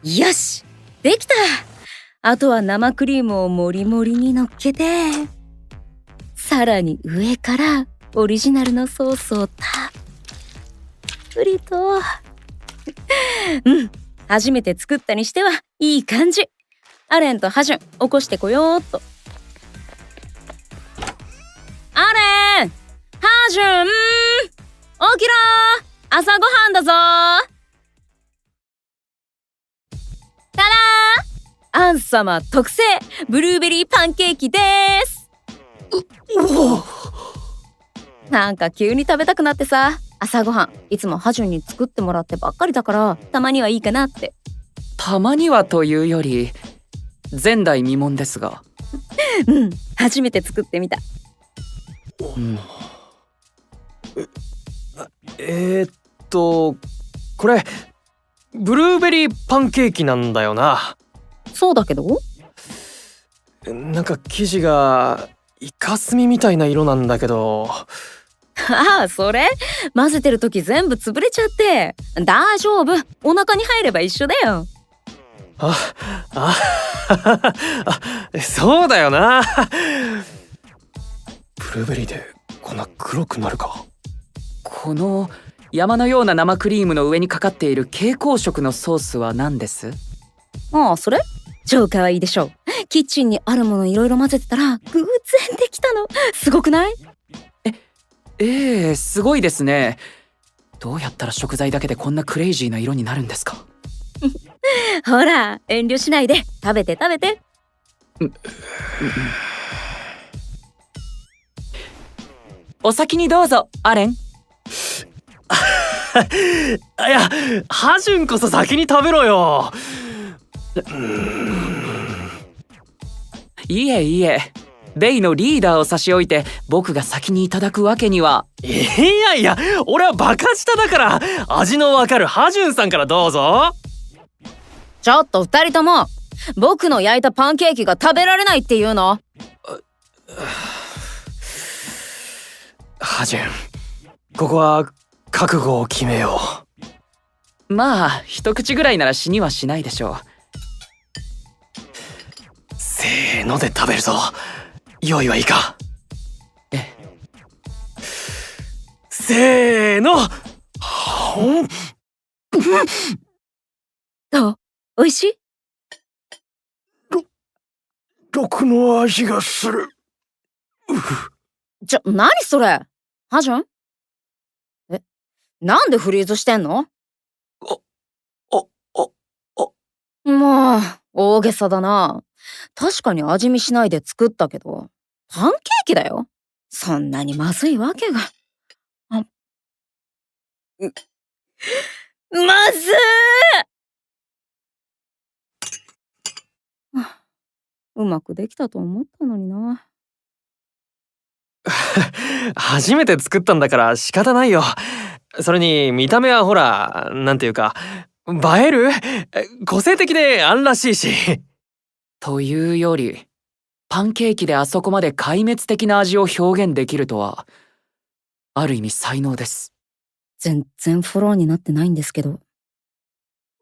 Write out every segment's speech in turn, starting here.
よし、できた。あとは生クリームをもりもりに乗っけて、さらに上からオリジナルのソースをたっぷりと。初めて作ったにしてはいい感じ。アレンとハジュン、起こしてこようっと。アレン、ハジュン、起きろー、朝ごはんだぞー。たらー、アン様特製ブルーベリーパンケーキでーす。なんか急に食べたくなってさ、朝ごはんいつもハジュンに作ってもらってばっかりだから、たまにはいいかなって。たまにはというより前代未聞ですが。初めて作ってみた。これブルーベリーパンケーキなんだよな。そうだけど、なんか生地がイカスミみたいな色なんだけど。ああ、それ混ぜてる時全部潰れちゃって。大丈夫、お腹に入れば一緒だよ。そうだよな。ブルーベリーでこんな黒くなるか。この山のような生クリームの上にかかっている蛍光色のソースは何です？ああ、それ超可愛いでしょ。キッチンにあるものいろいろ混ぜてたら偶然できたの。すごくない？すごいですね。どうやったら食材だけでこんなクレイジーな色になるんですか？ほら、遠慮しないで食べて食べて。お先にどうぞ、アレン。いや、ハジュンこそ先に食べろよ。いえいえ、レイのリーダーを差し置いて僕が先にいただくわけには。いや、俺はバカ舌だから、味のわかるハジュンさんからどうぞ。ちょっと二人とも、僕の焼いたパンケーキが食べられないっていうの？ハジュン、ここは覚悟を決めよう。まあ一口ぐらいなら死にはしないでしょう。せーので食べるぞ。用意はいいか？せーの。どう？美味しい？毒の味がする。何それ？ハジュン？なんでフリーズしてんの？もう大げさだな。確かに味見しないで作ったけど、パンケーキだよ。そんなにまずいわけが。まずー！うまくできたと思ったのにな。初めて作ったんだから仕方ないよ。それに見た目はほら、なんていうか、映える？個性的であんらしいし。というより、パンケーキであそこまで壊滅的な味を表現できるとは、ある意味才能です。全然フォローになってないんですけど。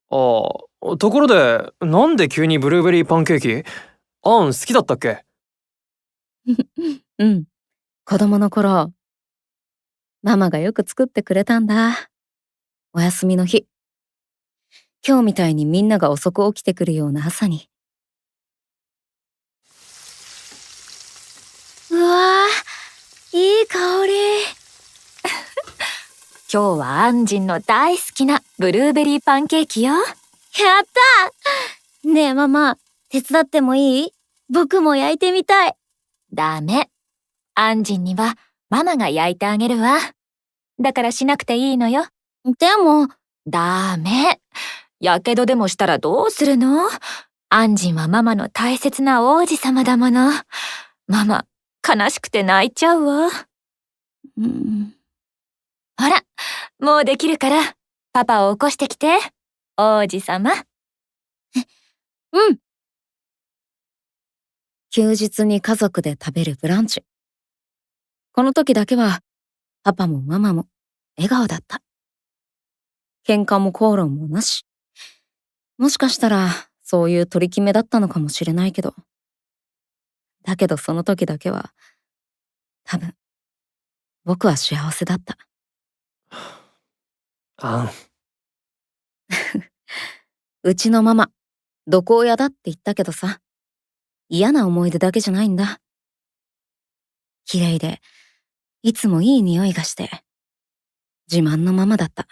ところで、なんで急にブルーベリーパンケーキ？あん好きだったっけ？うん。子供の頃、ママがよく作ってくれたんだ。お休みの日。今日みたいにみんなが遅く起きてくるような朝に。うわー、いい香り。今日はアンジンの大好きなブルーベリーパンケーキよ。やったー！ねえママ、手伝ってもいい？僕も焼いてみたい。ダメ。アンジンにはママが焼いてあげるわ。だからしなくていいのよ。でも。ダメ。やけどでもしたらどうするの？アンジンはママの大切な王子様だもの。ママ、悲しくて泣いちゃうわ。ほら、もうできるから、パパを起こしてきて、王子様。休日に家族で食べるブランチ。この時だけは、パパもママも笑顔だった。喧嘩も口論もなし。もしかしたら、そういう取り決めだったのかもしれないけど。だけどその時だけは、多分、僕は幸せだった。アン、うちのママ、毒親だって言ったけどさ、嫌な思い出だけじゃないんだ。綺麗で、いつもいい匂いがして、自慢のママだった。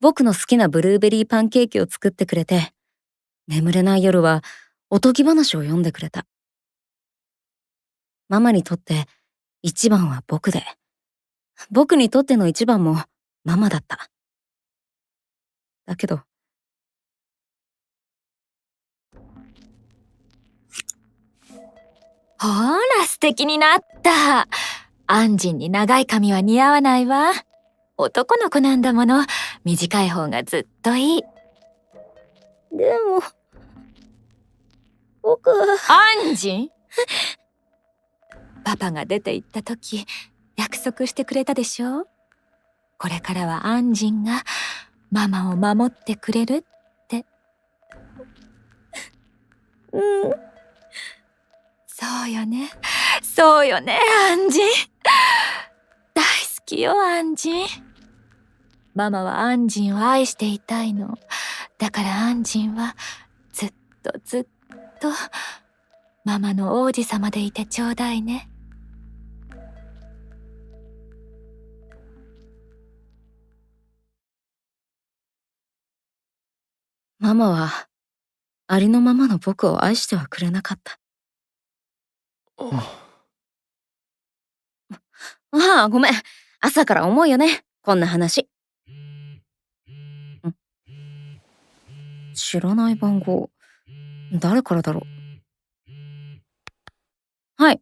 僕の好きなブルーベリーパンケーキを作ってくれて、眠れない夜はおとぎ話を読んでくれた。ママにとって一番は僕で、僕にとっての一番もママだった。だけど、ほら、素敵になった。アンジンに長い髪は似合わないわ。男の子なんだもの。短い方がずっといい。でも、僕は。アンジンパパが出て行った時、約束してくれたでしょ？これからはアンジンがママを守ってくれるって。うん。そうよね。そうよね、アンジン。大好きよ、アンジン。ママはアンジンを愛していたいの。だからアンジンはずっとずっとママの王子様でいてちょうだいね。ママは、ありのままの僕を愛してはくれなかった。ああ、ごめん。朝から重いよね。こんな話。知らない番号。誰からだろう。はい。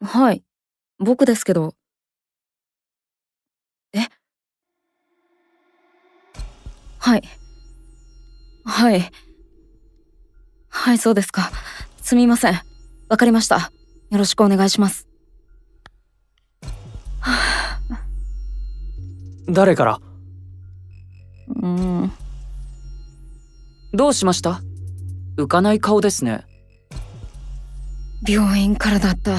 はい。僕ですけど。え？はい。はい。はい、そうですか。すみません。わかりました。よろしくお願いします。誰から？どうしました？浮かない顔ですね。病院からだった。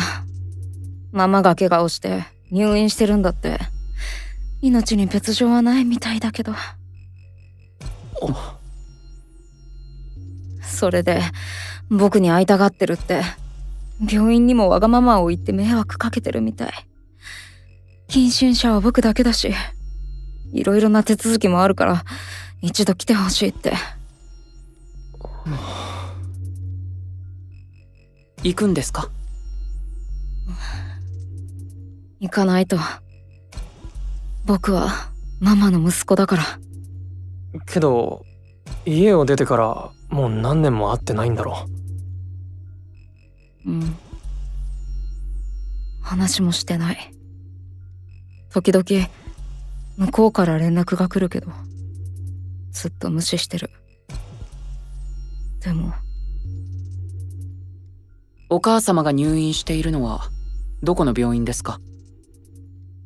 ママが怪我をして入院してるんだって。命に別状はないみたいだけど。それで僕に会いたがってるって。病院にもわがままを言って迷惑かけてるみたい。近親者は僕だけだし、いろいろな手続きもあるから一度来てほしいって。行くんですか？行かないと。僕はママの息子だから。けど、家を出てからもう何年も会ってないんだろうん。話もしてない。時々向こうから連絡が来るけど、ずっと無視してる。でも、お母様が入院しているのはどこの病院ですか？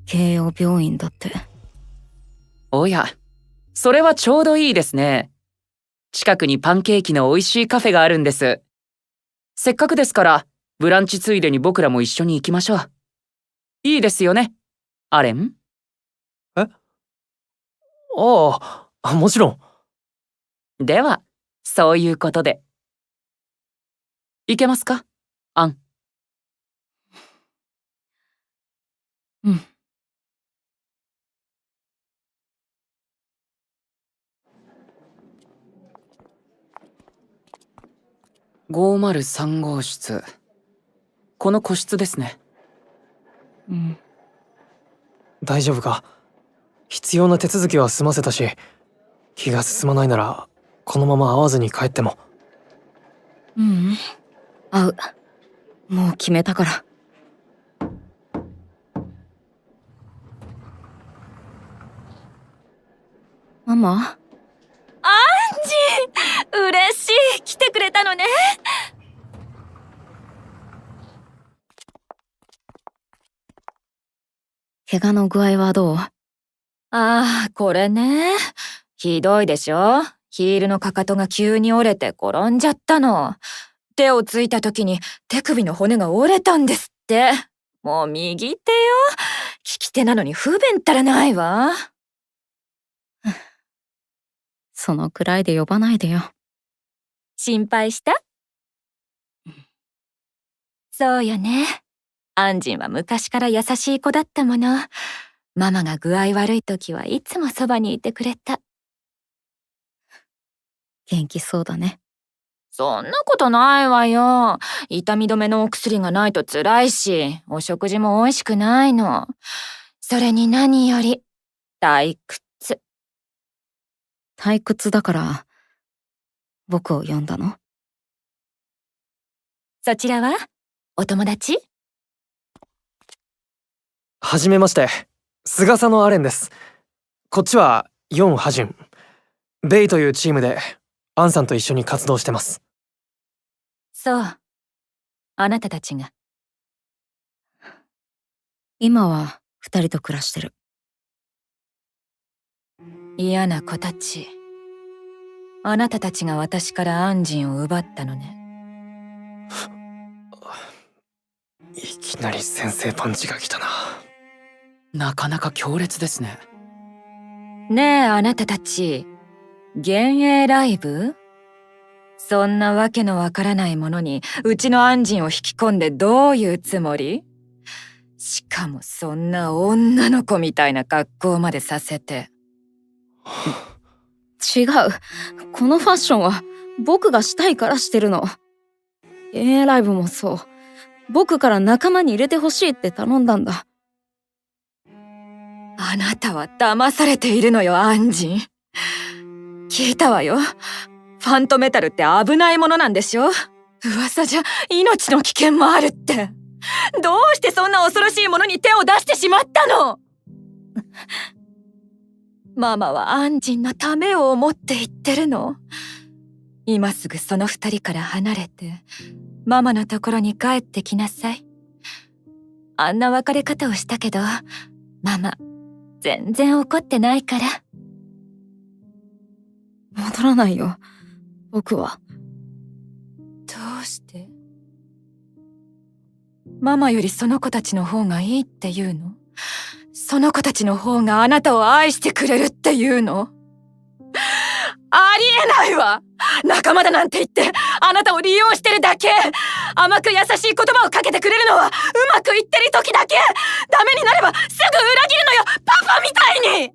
慶応病院だって。おや、それはちょうどいいですね。近くにパンケーキの美味しいカフェがあるんです。せっかくですから、ブランチついでに僕らも一緒に行きましょう。いいですよね、アレン？ああ、もちろん。では、そういうことで。行けますか、アン？うん。503号室。この個室ですね。うん。大丈夫か？必要な手続きは済ませたし、気が進まないならこのまま会わずに帰っても。ううん。会う。もう決めたから。ママ？アンジン、嬉しい。来てくれたのね。怪我の具合はどう？ああ、これね。ひどいでしょ。ヒールのかかとが急に折れて転んじゃったの。手をついた時に手首の骨が折れたんですって。もう右手よ。利き手なのに不便ったらないわ。そのくらいで呼ばないでよ。心配した？そうよね。アンジンは昔から優しい子だったもの。ママが具合悪い時はいつもそばにいてくれた。元気そうだね。そんなことないわよ。痛み止めのお薬がないと辛いし、お食事も美味しくないの。それに何より、退屈。退屈だから、僕を呼んだの？そちらは？お友達？はじめまして、菅佐のアレンです。こっちはヨン・ハジュン。ベイというチームでアンさんと一緒に活動してます。そう。あなたたちが。今は2人と暮らしてる。嫌な子たち。あなたたちが私からアンジンを奪ったのね。いきなり先制パンチが来たな。なかなか強烈ですね。ねえ、あなたたち。幻影ライブ？そんなわけのわからないものにうちのアンジンを引き込んでどういうつもり？しかもそんな女の子みたいな格好までさせて。違う。このファッションは僕がしたいからしてるの。幻影ライブもそう。僕から仲間に入れてほしいって頼んだんだ。あなたは騙されているのよ、アンジン。聞いたわよ。ファントメタルって危ないものなんでしょ？噂じゃ命の危険もあるって。どうしてそんな恐ろしいものに手を出してしまったの？ママはアンジンのためを思って言ってるの。今すぐその2人から離れて、ママのところに帰ってきなさい。あんな別れ方をしたけど、ママ、全然怒ってないから。戻らないよ。僕は。どうして？ママよりその子たちの方がいいって言うの？その子たちの方があなたを愛してくれるって言うの？ありえないわ！仲間だなんて言ってあなたを利用してるだけ。甘く優しい言葉をかけてくれるのはうまくいってる時だけ。ダメになればすぐ裏切るのよ、パパみたいに。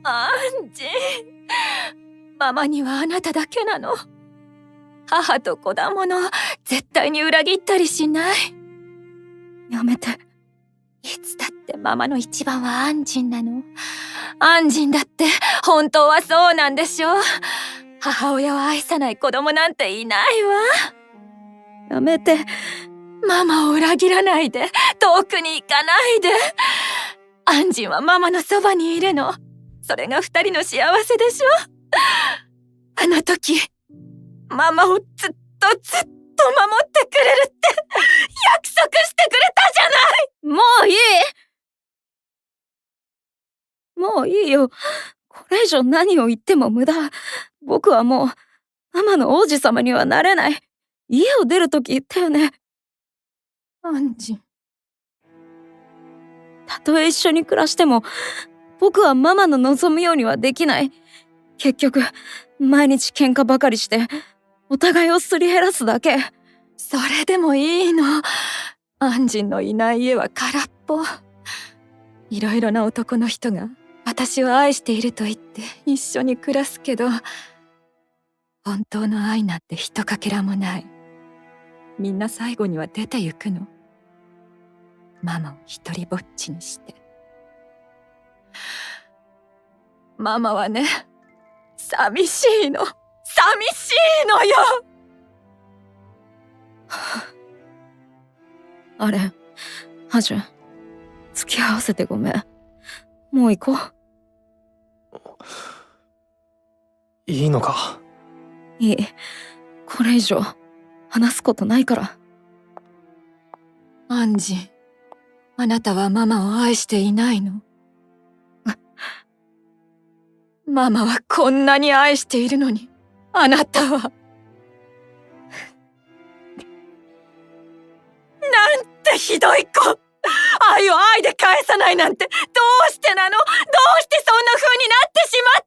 アンジ、ママにはあなただけなの。母と子だもの、絶対に裏切ったりしない。やめて。いつだってママの一番はアンジンなの。アンジンだって本当はそうなんでしょ。母親を愛さない子供なんていないわ。やめて。ママを裏切らないで、遠くに行かないで。アンジンはママのそばにいるの。それが二人の幸せでしょ。あの時、ママをずっとずっと守ってくれるって約束してくれたじゃない。もういい！もういいよ。これ以上何を言っても無駄。僕はもう、ママの王子様にはなれない。家を出るとき言ったよね。アンジン。たとえ一緒に暮らしても、僕はママの望むようにはできない。結局、毎日喧嘩ばかりして、お互いをすり減らすだけ。それでもいいの。アンジンのいない家は空っぽ。いろいろな男の人が私を愛していると言って一緒に暮らすけど、本当の愛なんてひとかけらもない。みんな最後には出て行くの。ママを一人ぼっちにして。ママはね、寂しいの。寂しいのよ。あれ、ハジュン、付き合わせてごめん。もう行こう。いいのか？いい。これ以上、話すことないから。アンジン、あなたはママを愛していないの？ママはこんなに愛しているのに、あなたは。なんてひどい子。愛を愛で返さないなんて、どうしてなの？どうしてそんな風になってしまっ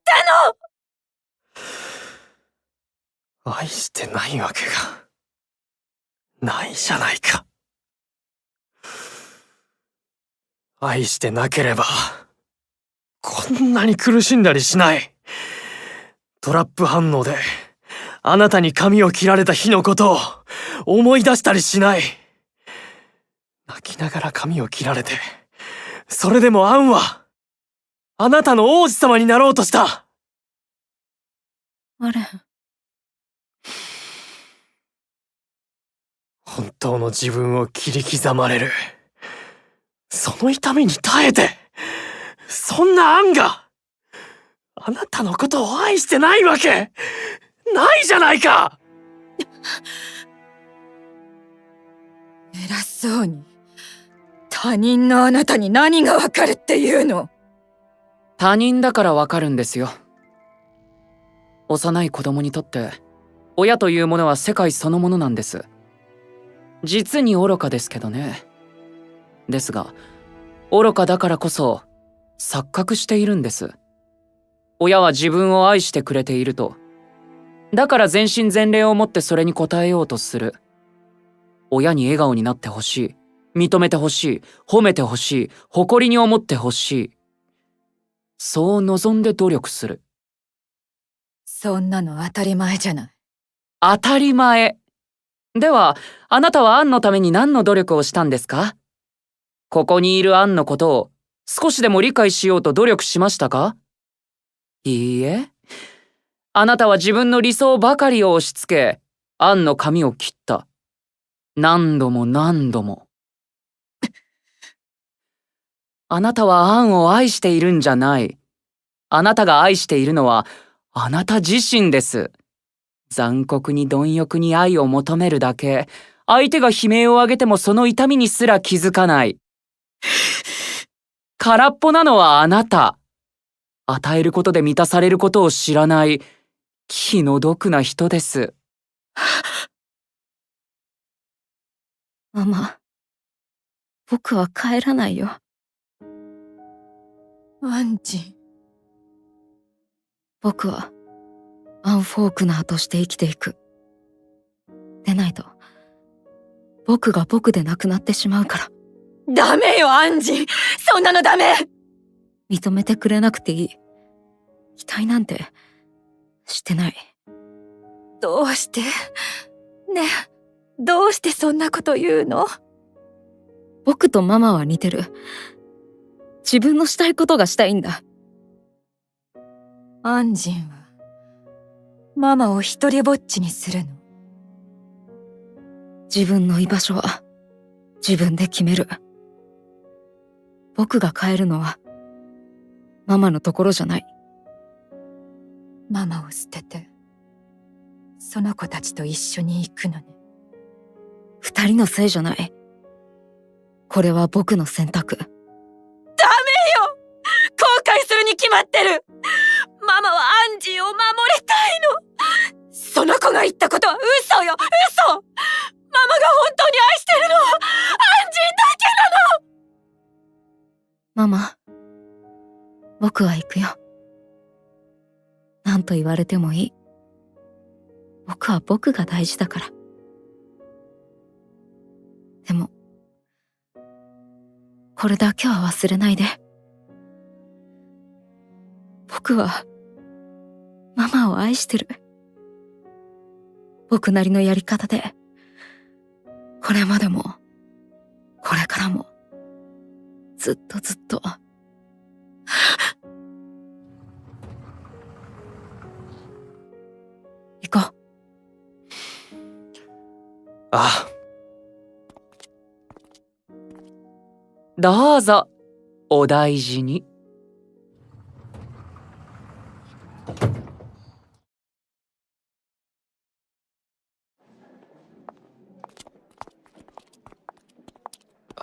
たの？愛してないわけがないじゃないか。愛してなければこんなに苦しんだりしない。トラップ反応であなたに髪を切られた日のことを思い出したりしない。泣きながら髪を切られて、それでもアンはあなたの王子様になろうとした。あれ、本当の自分を切り刻まれる。その痛みに耐えて、そんなアンがあなたのことを愛してないわけないじゃないか。偉そうに。他人のあなたに何がわかるっていうの？他人だからわかるんですよ。幼い子供にとって親というものは世界そのものなんです。実に愚かですけどね。ですが愚かだからこそ錯覚しているんです。親は自分を愛してくれていると。だから全身全霊をもってそれに応えようとする。親に笑顔になってほしい。認めてほしい。褒めてほしい。誇りに思ってほしい。そう望んで努力する。そんなの当たり前じゃない。当たり前。では、あなたはアンのために何の努力をしたんですか？ここにいるアンのことを少しでも理解しようと努力しましたか？いいえ。あなたは自分の理想ばかりを押し付け、アンの髪を切った。何度も何度も。あなたはアンを愛しているんじゃない。あなたが愛しているのはあなた自身です。残酷に貪欲に愛を求めるだけ。相手が悲鳴を上げてもその痛みにすら気づかない。空っぽなのはあなた。与えることで満たされることを知らない気の毒な人です。ママ、僕は帰らないよ。アンジン。僕はアン・フォークナーとして生きていく。でないと僕が僕でなくなってしまうから。ダメよ、アンジン。そんなのダメ。認めてくれなくていい。期待なんてしてない。どうして？ねえ、どうしてそんなこと言うの？僕とママは似てる。自分のしたいことがしたいんだ。アンジンはママを一人ぼっちにするの？自分の居場所は自分で決める。僕が帰るのはママのところじゃない。ママを捨ててその子たちと一緒に行くのね。二人のせいじゃない。これは僕の選択。ダメよ！後悔するに決まってる。ママはアンジンを守りたいの。その子が言ったことは嘘よ、嘘。ママが本当に愛してるのはアンジンだけなの。ママ、僕は行くよ。何と言われてもいい。僕は僕が大事だから。でも、これだけは忘れないで。僕はママを愛してる。僕なりのやり方で、これまでもこれからもずっとずっと。行こう。ああ、どうぞ、お大事に。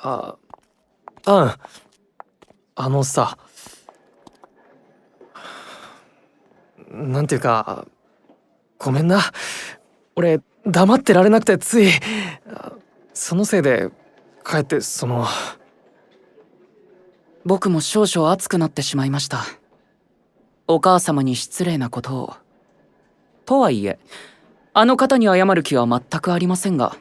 あ、あん、さ、なんていうか、ごめんな。俺、黙ってられなくてつい、そのせいで、かえって僕も少々熱くなってしまいました。お母様に失礼なことを。とはいえ、あの方に謝る気は全くありませんが。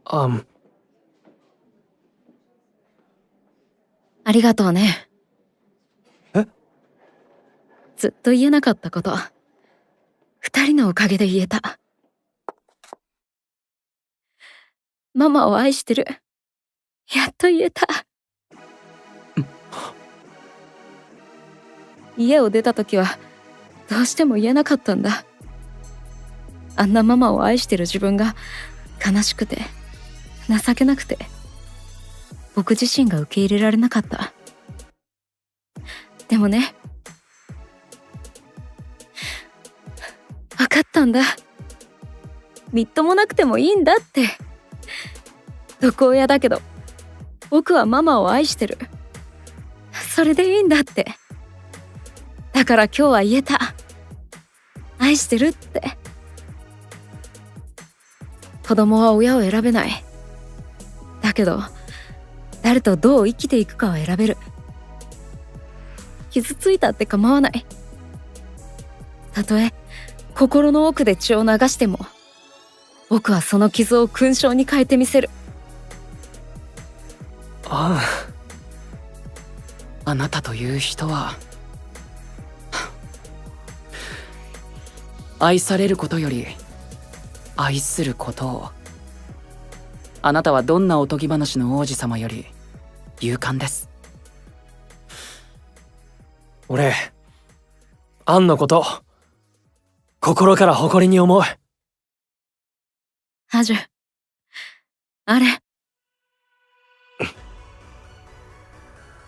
ありがとうね。え？ずっと言えなかったこと、二人のおかげで言えた。ママを愛してる。やっと言えた。家を出た時はどうしても言えなかったんだ。あんなママを愛してる自分が悲しくて情けなくて、僕自身が受け入れられなかった。でもね、分かったんだ。みっともなくてもいいんだって。毒親だけど僕はママを愛してる。それでいいんだって。だから今日は言えた。愛してるって。子供は親を選べない。だけど誰とどう生きていくかは選べる。傷ついたって構わない。たとえ心の奥で血を流しても、僕はその傷を勲章に変えてみせる。あなたという人は愛されることより愛することを。あなたはどんなおとぎ話の王子様より勇敢です。俺、アンのこと心から誇りに思う。ハジュ、あれ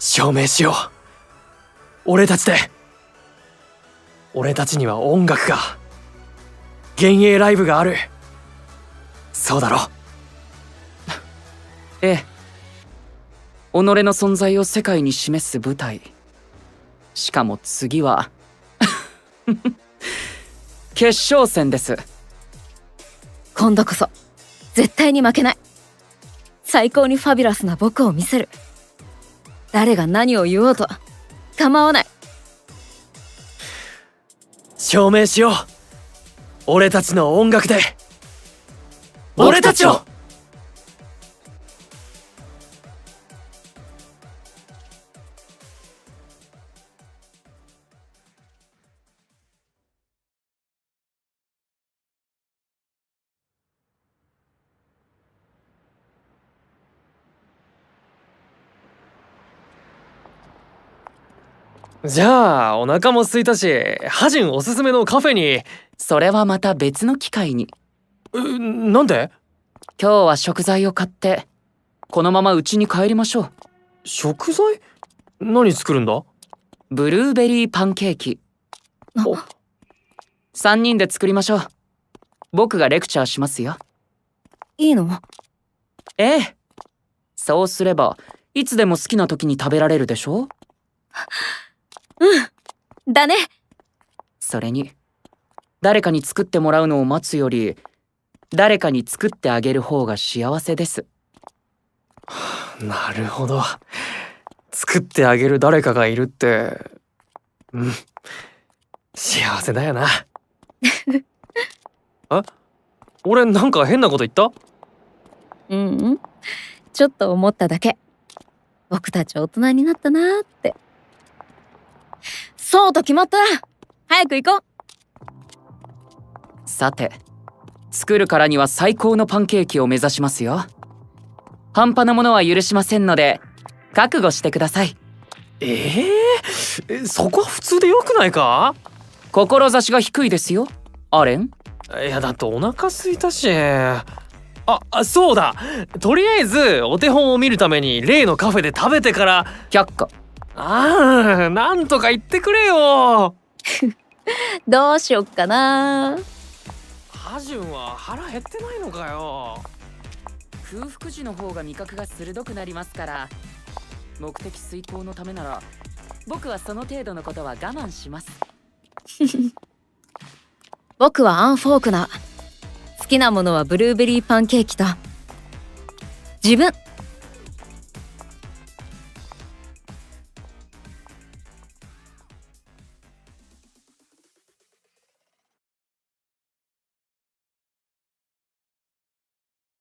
証明しよう。俺たちで。俺たちには音楽が、幻影ライブがある。そうだろ。ええ。己の存在を世界に示す舞台。しかも次は決勝戦です。今度こそ絶対に負けない。最高にファビュラスな僕を見せる。誰が何を言おうと構わない。証明しよう。俺たちの音楽で俺たちを。じゃあお腹も空いたし、ハジンおすすめのカフェに。それはまた別の機会に。なんで？今日は食材を買ってこのまま家に帰りましょう。食材？何作るんだ？ブルーベリーパンケーキ。3人で作りましょう。僕がレクチャーしますよ。いいの？ええ。そうすればいつでも好きな時に食べられるでしょ？うん、だね。それに誰かに作ってもらうのを待つより誰かに作ってあげる方が幸せです。なるほど。作ってあげる誰かがいるって、幸せだよな。俺なんか変なこと言った？ちょっと思っただけ。僕たち大人になったなーって。そうと決まった。早く行こう。さて、作るからには最高のパンケーキを目指しますよ。半端なものは許しませんので覚悟してください。そこは普通でよくないか？志が低いですよ、アレン。いやだってお腹空いたし。そうだ。とりあえずお手本を見るために例のカフェで食べてから。却下。なんとか言ってくれよ。どうしよっかな。ハジュンは腹減ってないのかよ。空腹時の方が味覚が鋭くなりますから、目的遂行のためなら僕はその程度のことは我慢します。僕はアン・フォークナー。好きなものはブルーベリーパンケーキと自分